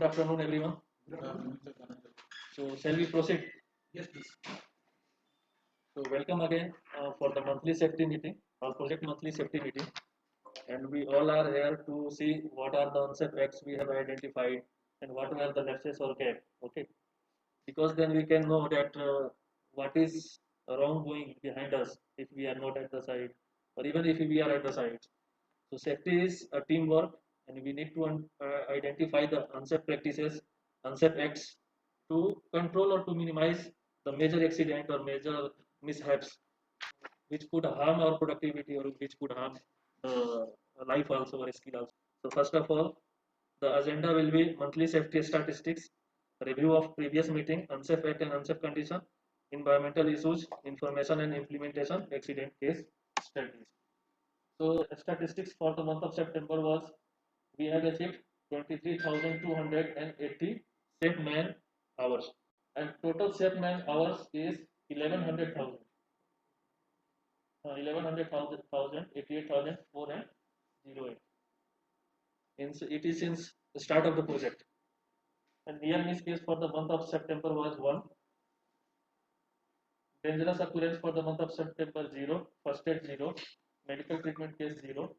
Good afternoon, everyone. So, shall we proceed? Yes, please. So, welcome again for the monthly safety meeting, our project monthly safety meeting. And we all are here to see what are the unsafe acts we have identified and what were the lapses or gap. Okay, because then we can know that what is wrong going behind us if we are not at the site, or even if we are at the site. So, safety is a teamwork, and we need to identify the unsafe practices, unsafe acts to control or to minimize the major accident or major mishaps which could harm our productivity or which could harm the life also or skill also. So first of all, the agenda will be monthly safety statistics, review of previous meeting, unsafe act and unsafe condition, environmental issues, information and implementation, accident case studies. So statistics for the month of September was we have achieved 23,280 safe man hours, and total safe man hours is 1100,000. 1100,000, 88,408. It is since the start of the project. And near miss case for the month of September was 1. Dangerous occurrence for the month of September 0. First aid 0. Medical treatment case 0.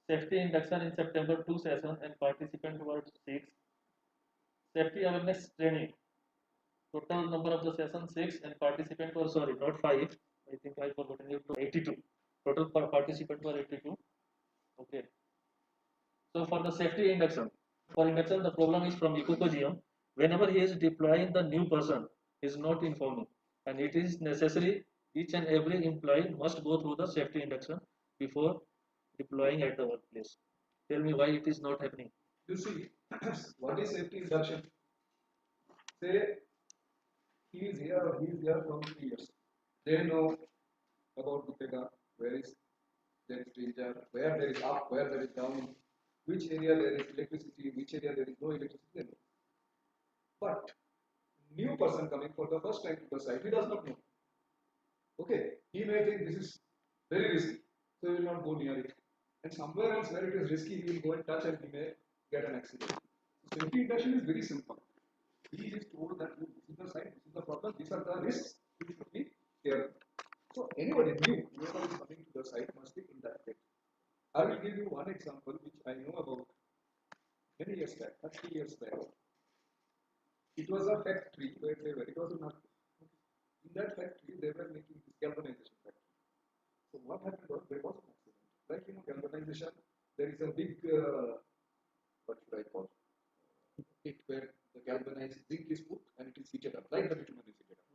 Safety induction in September 2 session and participant were 6. Safety awareness training. Total number of the session 6 and participant were not 5. I think I forgotten it to 82. Total participant were 82. Okay. So for the safety induction, the problem is from ecocosium. Whenever he is deploying the new person, he is not informing, and it is necessary. Each and every employee must go through the safety induction before deploying at the workplace. Tell me why it is not happening. You see, what is safety induction? Say he is here or he is there from 3 years. They know about the figure, where is there is danger, where there is up, where there is down, which area there is electricity, which area there is no electricity. But new person coming for the first time to the site, he does not know. Okay, he may think this is very risky, so he will not go near it. And somewhere else where it is risky, he will go and touch and he may get an accident. So safety induction is very simple. He is told that this is the site, this is the problem, these are the risks, you should be careful. So anybody new, whoever is coming to the site must be inducted. I will give you one example which I know about many years back, 30 years back. It was a factory where they were, it was not. In that factory, they were making this galvanization factory. So what happened was there was an accident. Like galvanization, there is a big, what should I call it, where the galvanized zinc is put and it is heated up, like the bitumen is heated up.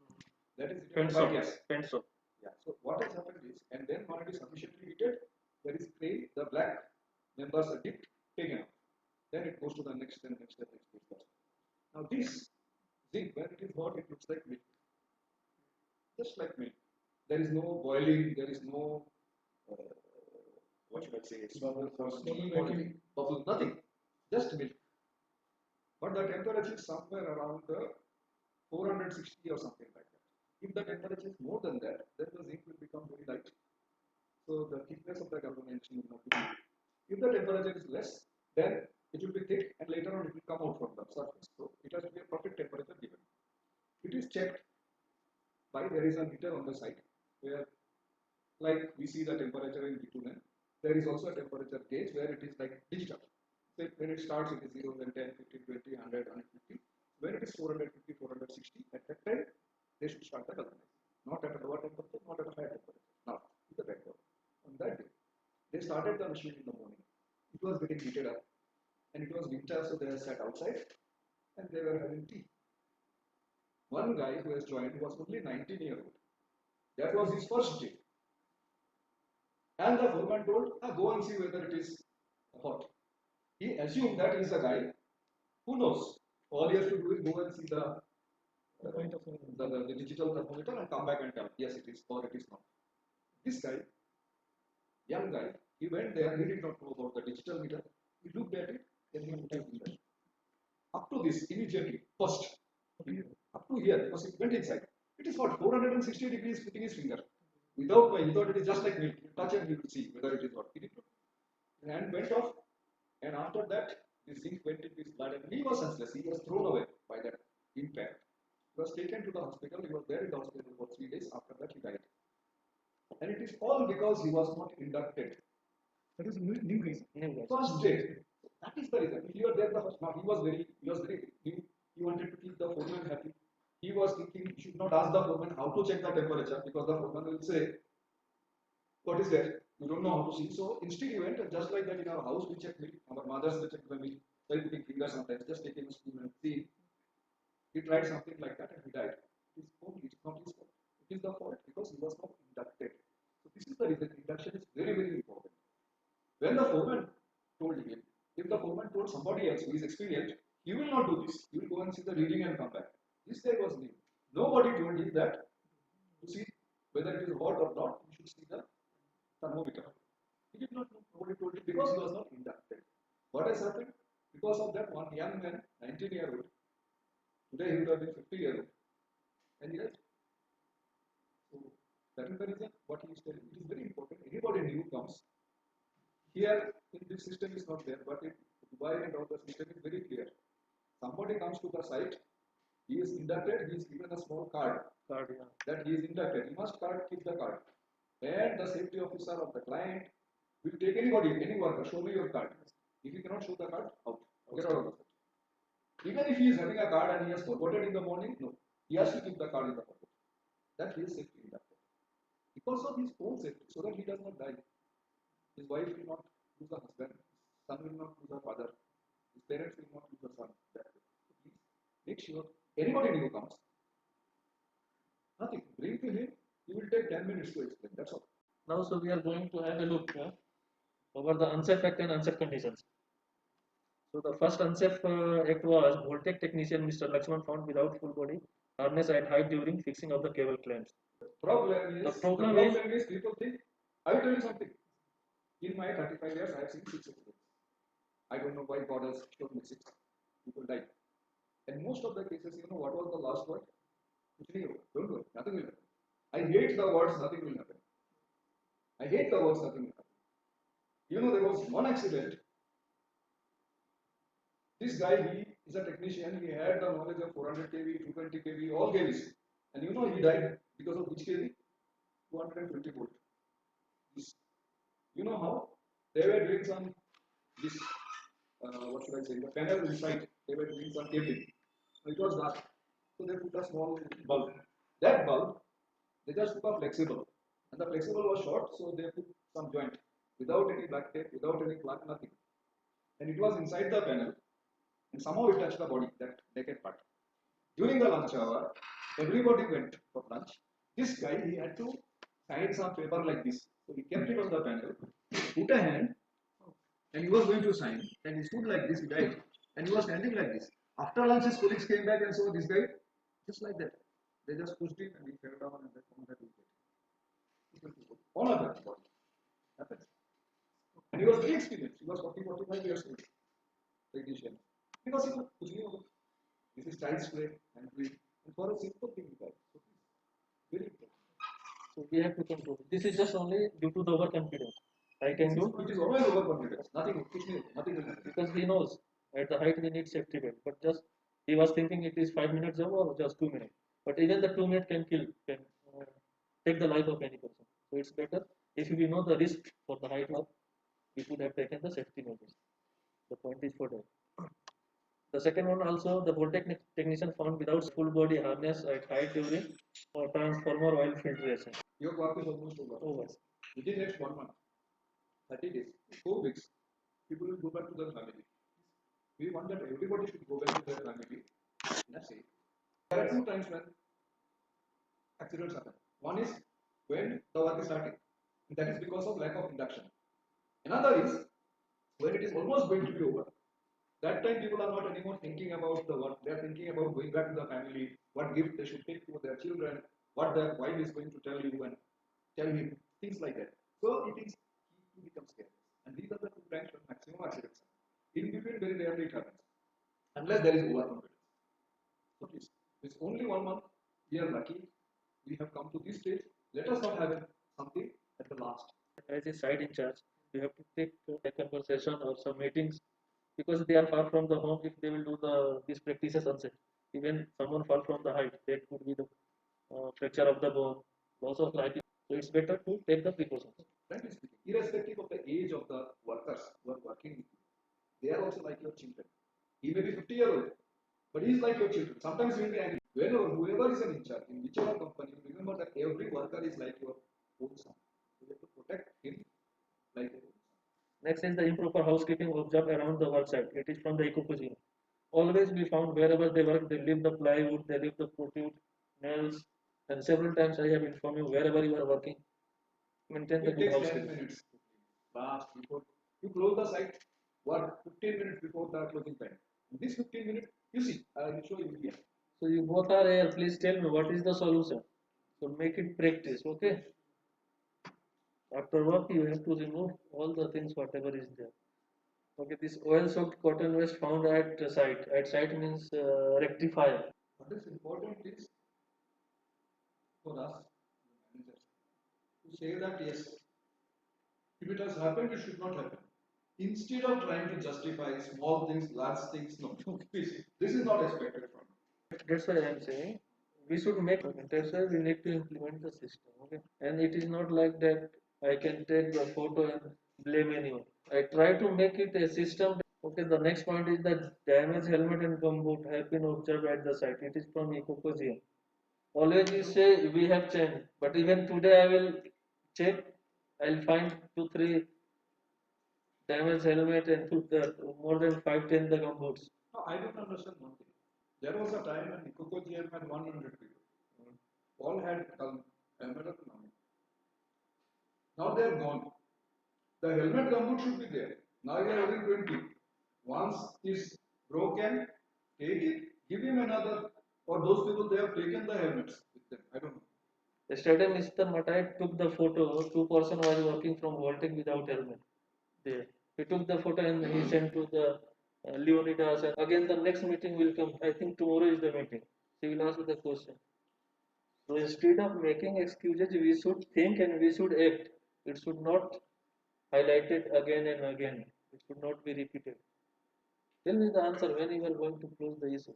That is heated by gas. Pencil. Yeah. So what has happened is, and then when it is sufficiently heated, there is crane, the black members are dipped, taken out. Then it goes to the next and next and next. Now this zinc, when it is hot, it looks like milk. Just like milk. There is no boiling, there is no, what should I say, steam, bubble, nothing. Just milk. But the temperature is somewhere around 460 or something like that. If the temperature is more than that, then the zinc will become very light. So the thickness of the galvanization will not be good. If the temperature is less, then it will be thick and later on it will come out from the surface. So it has to be a perfect temperature given. It is checked by there is a meter on the site where, like we see the temperature in bitumen, there is also a temperature gauge where it is like digital. So when it starts, it is 0, then 10, 15, 20, 100, 150. When it is 450, 460, at that time, they should start the galvanizing. Not at a lower temperature, not at a higher temperature. Now, with the background. On that day, they started the machine in the morning. It was getting heated up. And it was winter, so they sat outside and they were having tea. One guy who has joined was only 19 years old. That was his first day. And the foreman told, go and see whether it is hot. He assumed that he is a guy who knows. All he has to do is go and see the digital thermometer and come back and tell, yes, it is or it is not. This guy, young guy, he went there, he did not know about the digital meter. He looked at it, then he put it. Up to this, immediately, first, up to here, because it went inside. It is what, 460 degrees putting his finger. Without knowing, he thought it is just like milk. You touch and you will see whether it is what. He did not. And went off. And after that, This zinc went into his blood and he was senseless. He was thrown away by that impact. He was taken to the hospital. He was there in the hospital for 3 days. After that, he died. And it is all because he was not inducted. That is new reason. First day. That is the reason. If you are there, he was very new. He wanted to keep the foreman happy. He was thinking he should not ask the foreman how to check the temperature because the foreman will say, "What is that? You don't know how to see." So instead, he went and just like that in our house, we check milk. Our mothers will check the milk by putting fingers sometimes, just taking a spoon and see. He tried something like that and he died. It is only, it's not his fault. It is the fault because he was not inducted. So this is the reason induction is very, very important. When the foreman told him, if the foreman told somebody else who is experienced, he will not do this. He will go and see the reading and come back. This guy was new. Nobody told him that to see whether it is hot or not, you should see the thermometer. He did not know. Nobody told him because he was not inducted. What has happened? Because of that one young man, 19-year-old, today he would have been 50-year-old, and yes. So that is the reason what he is telling. It is very important. Anybody new comes. Here in this system is not there, but in Dubai and all the system is very clear. Somebody comes to the site, he is inducted, he is given a small card. That he is inducted. He must keep the card. And the safety officer of the client will take anybody, any worker, show me your card. If you cannot show the card, out. Get out of the site. Even if he is having a card and he has forgotten in the morning, no. He has to keep the card in the pocket. That he is safety inducted. Because of his own safety, so that he does not die. His wife will not lose the husband, his son will not lose the father, his parents will not lose the son. So please make sure anybody new comes, nothing, bring to him, he will take 10 minutes to explain, that's all. Now, so we are going to have a look over the unsafe act and unsafe conditions. So the first unsafe act was Voltec technician Mr. Lakshman found without full body harness at height during fixing of the cable clamps. The problem is people think, I will tell you something. In my 35 years, I have seen 6 accidents. I don't know why God has shown me 6 people died. And most of the cases, you know what was the last word? Don't worry, nothing will happen. I hate the words, nothing will happen. I hate the words, nothing will happen. You know, there was one accident. This guy, he is a technician, he had the knowledge of 400 kV, 220 kV, all kVs. And you know, he died because of which kV? 220 volt. You know how? They were doing some, this, what should I say, the panel inside, they were doing some cabling. It was dark. So they put a small bulb. That bulb, they just took a flexible. And the flexible was short, so they put some joint. Without any black tape, without any plug, nothing. And it was inside the panel. And somehow it touched the body, that naked part. During the lunch hour, everybody went for lunch. This guy, he had to sign some paper like this. So he kept it on the panel, put a hand, and he was going to sign. And he stood like this, he died. And he was standing like this. After lunch, his colleagues came back and saw this guy just like that. They just pushed him and he fell down and they found that he was dead. All of that body happens. And he was very experienced. He was 45 years old. Technician. Because he was, this is child's play and play. And for a simple thing, so very important. So we have to control. This is just only due to the overconfidence. I can do. It is always overconfidence. Nothing will happen. Because he knows at the height we need safety belt. But just he was thinking it is 5 minutes job or just 2 minutes. But even the 2 minutes can take the life of any person. So it's better if we know the risk for the height of, we should have taken the safety measures. The point is for that. The second one also, the Voltec technician found without full body harness at height during or transformer oil filtration. Your work is almost over. Within next 1 month, 30 days, 4 weeks, people will go back to their family. We want that everybody should go back to their family in a safe. There are 2 times when accidents happen. One is when the work is starting, and that is because of lack of induction. Another is when it is almost going to be over. That time people are not anymore thinking about the work. They are thinking about going back to the family, what gift they should take to their children, what their wife is going to tell you and tell him, things like that. So it is he becomes careless. And these are the 2 times when maximum accidents happen. In between, very rarely it happens, unless there is overconfidence. So please, it's only 1 month. We are lucky. We have come to this stage. Let us not have something at the last. As a side in charge, you have to take a conversation or some meetings because they are far from the home. If they will do these practices unsafe, even someone fall from the height, that could be the fracture of the bone, loss of life. So it's better to take the precautions. Frankly speaking, irrespective of the age of the workers who are working with you, they are also like your children. He may be 50 years old, but he is like your children. Sometimes you will be angry. Whenever, whoever is in charge, in whichever company, remember that every worker is like your own son. So you have to protect him like your own son. Next is the improper housekeeping observed around the work site. It is from the eco-cuisine. Always be found wherever they work, they leave the plywood, they leave the pottery, nails, and several times I have informed you wherever you are working, maintain the It good takes 10 housekeeping. minutes to clean. Last, before you close the site, what 15 minutes before the closing time. In this 15 minutes, you see, I will show you here. So you both are here. Please tell me what is the solution. So make it practice, okay? After work, you have to remove all the things whatever is there. Okay, this oil-soaked cotton waste found at the site. At site means rectifier. What is important is for us, the managers, to say that yes, if it has happened, it should not happen. Instead of trying to justify small things, large things, no, this is not expected from you. That's why I am saying we should make. That's why we need to implement the system. Okay, and it is not like that. I can take the photo and blame anyone. I try to make it a system. Okay, the next point is that damaged helmet and gumboot have been observed at the site. It is from Ecocozium. Always you say we have changed, but even today I will check. I'll find 2, 3 damaged helmet and more than 5, 10 the gumboots. No, I don't understand one thing. There was a time when Coco GM had 100 people. All had helmet and helmet. Now they are gone. The helmet gumboot should be there. Now you are having 20. Once is broken, take it, give him another. Or those people, they have taken the helmets with them. I don't know. Yesterday, Mr. Matai took the photo. 2 person was working from Voltec without helmet. There, he took the photo and he sent to the Leonidas. And again, the next meeting will come. I think tomorrow is the meeting. She will ask the question. So instead of making excuses, we should think and we should act. It should not highlight it again and again. It should not be repeated. Tell me the answer when you are going to close the issue.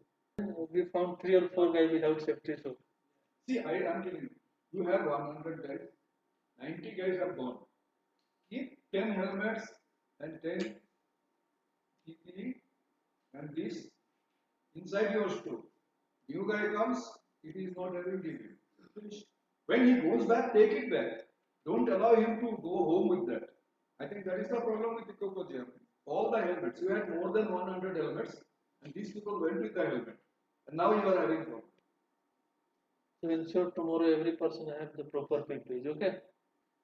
We found 3 or 4 guys without safety shoes. See, I'm telling you, you have 100 guys, 90 guys are gone. Keep 10 helmets and 10 PPE and this inside your store. New guy comes, it is not having DP. Finish. When he goes back, take it back. Don't allow him to go home with that. I think that is the problem with the Coco Jam. All the helmets, you had more than 100 helmets, and these people went with the helmet. And now you are having problem. So ensure tomorrow every person have the proper PPEs. Okay.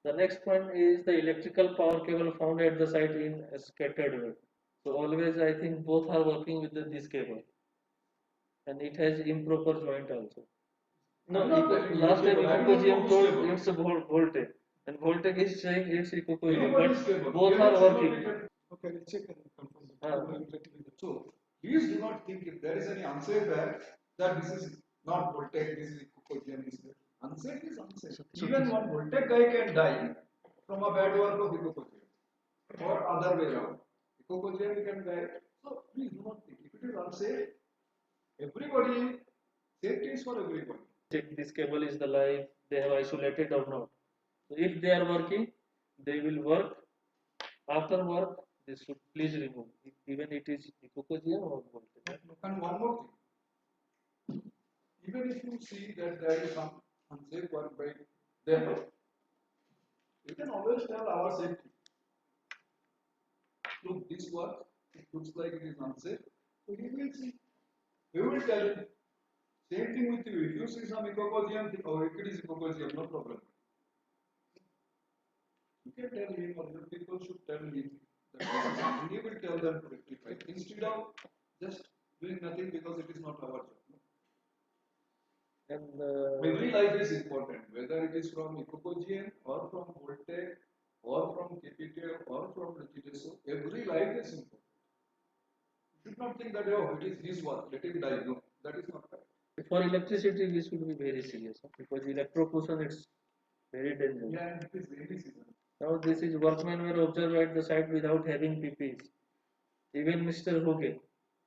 The next one is the electrical power cable found at the site in a scattered way. So always I think both are working with this cable, and it has improper joint also. No, last time Ecocosium told it's a Voltec, and Voltec is saying it's Ecocosium, but both are working. Okay, let's check and confirm. So please do not think if there is any unsafe there that this is not Voltec, this is Ecocosium. Unsafe is unsafe. Even one Voltec guy can die from a bad work of Ecocosium or other way around. Ecocosium can die. So please do not think if it is unsafe, everybody safety is for everybody. Check this cable is the live, they have isolated or not. So if they are working, they will work. After work, they should please remove, even it is Ecocosium or Voltec. And one more thing, even if you see that there is some unsafe work by them, you can always tell our safety. Look, this work, it looks like it is unsafe. So he will see. We will tell him. Same thing with you. If you see some ecocosium, oh, if it is ecocosium, no problem. You can tell him, or the people should tell him that and he will tell them to rectify. Instead of just doing nothing because it is not our job. And every life is important, whether it is from ecocosium or from Voltec or from KPTL or from Regideso, every life is important. You should not think that, oh, it is his work, let him die. No, that is not right. for electricity, we should be very serious because electrocution is very dangerous. Yeah, and it is rainy season. Now this is workmen were observed at the site without having PPEs. Even Mr. Hoge,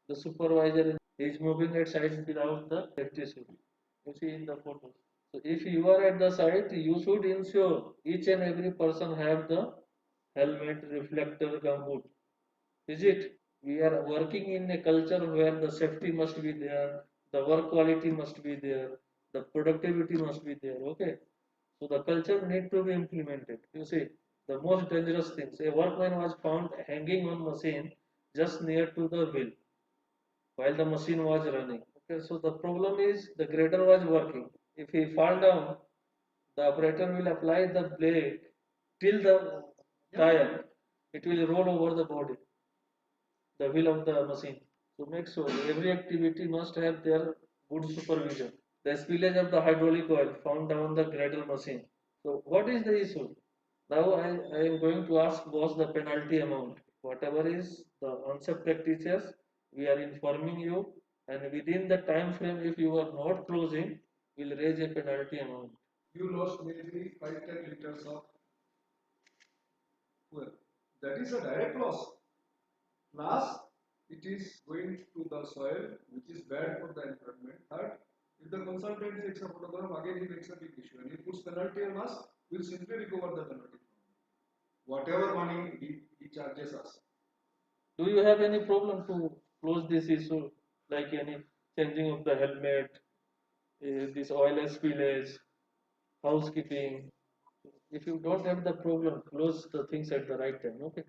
the supervisor, is moving at side without the safety suit. You see in the photos. So if you are at the site, you should ensure each and every person have the helmet, reflector, gumboot. Is it? We are working in a culture where the safety must be there, the work quality must be there, the productivity must be there. Okay. So the culture need to be implemented. You see, the most dangerous things. A workman was found hanging on machine just near to the wheel while the machine was running. Okay, so the problem is the grader was working. If he fall down, the operator will apply the blade till the tire. It will roll over the body, the wheel of the machine. So make sure every activity must have their good supervision. The spillage of the hydraulic oil found down the grader machine. So what is the issue? Now I am going to ask boss the penalty amount. Whatever is the unsafe practices, we are informing you, and within the time frame, if you are not closing, we'll raise a penalty amount. You lost maybe 5-10 liters of fuel. That is a direct loss. Plus, it is going to the soil, which is bad for the environment. Third, if the consultant takes a photograph, again he makes a big issue and he puts penalty on us, we'll simply recover the penalty. Whatever money he charges us. Do you have any problem to close this issue, like any changing of the helmet, this oil spillage, housekeeping? If you don't have the problem, close the things at the right time. Okay.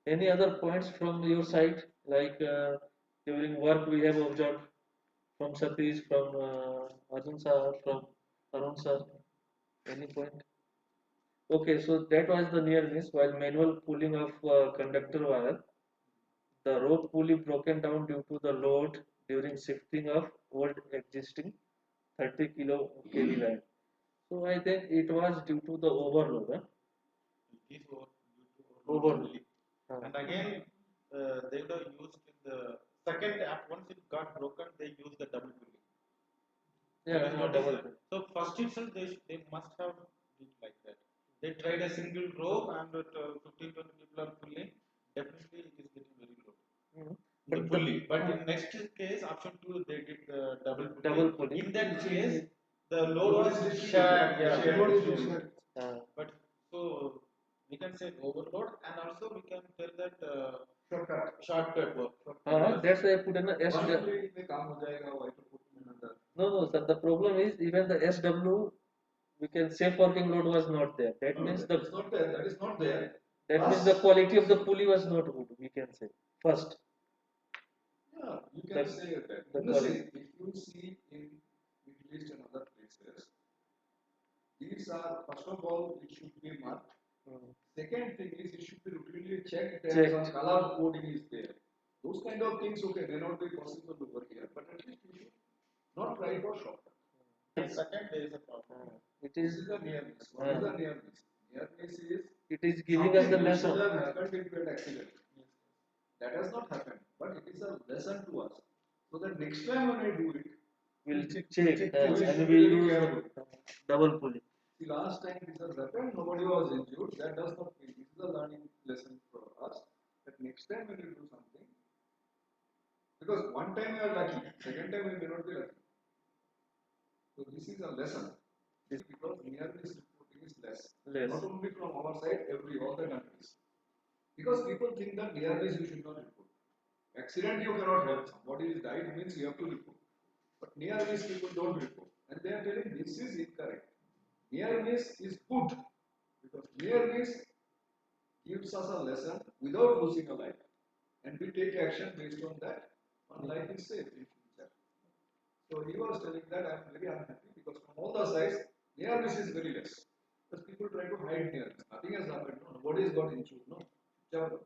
Any other points from your side, like during work we have observed from Satish, from Arjun sir, from Arun sir? Any point? Okay, so that was the near miss while manual pulling of conductor wire. The rope pulley broken down due to the load during shifting of old existing 30 kilo kV line. So I think it was due to the overload. Huh? It is due to Overload. only. And again, they were used in the second app. Once it got broken, they used the double pulley. Yeah, double. So first itself, they must have did like that. They tried a single rope and with 15-20 people are pulling. Definitely, it is getting very low. Mhm. The pulley. But in next case, option 2, they did the double pulley. Double pulley. In that case, the load was shared. Yeah, shared. But so we can say overload, and also we can tell that shortcut work. That's why I put in a S. One pulley में काम हो जाएगा, why to put in another? No, sir. The problem is even the SW, we can safe working load was not there. That No, means that is not there. That is not there. that means the quality of the pulley was not good. We can say first. Yeah, you can say that. If you see in Middle East and other places, these are first of all it should be marked. Second thing is it should be routinely checked that some color coding is there. Those kind of things okay may not be possible over here, but at least we should not try for shortcut. Second, there is a problem. This is the near miss. What is the near miss? Near miss is it is giving us the something which lesson. should have happened into an accident. That has not happened, but it is a lesson to us. So that next time when I do it, We'll check and we we'll will be use careful. double pulley. See, last time this has happened, nobody was injured. That does not mean this is a learning lesson for us. That next time when you do something, because one time you are lucky, second time you may not be lucky. So this is a lesson. Because near miss reporting is less. Not only from our side, all the countries. Because people think that near miss you should not report. Accident you cannot help. Somebody is died means you have to report. But near miss people don't report. And they are telling this is incorrect. Near miss is good. Because near miss gives us a lesson without losing a life. And we take action based on that. One life is safe in future. So he was telling that I am very unhappy because from all the sides, near miss is very less. Because people try to hide near miss. Nothing has happened. No, nobody has got injured. No.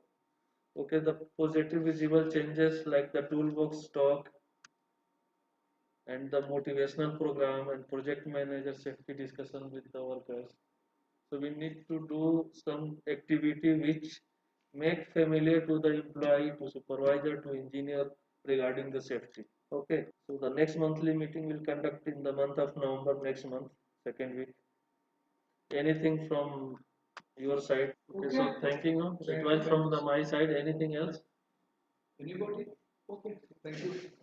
Okay, the positive visible changes like the toolbox talk and the motivational program and project manager safety discussion with the workers. So we need to do some activity which make familiar to the employee, to supervisor, to engineer regarding the safety. Okay, so the next monthly meeting will conduct in the month of November next month, second week. Anything from your side? Okay, so thank you. It was from my side. Anything else? Anybody? Okay, thank you.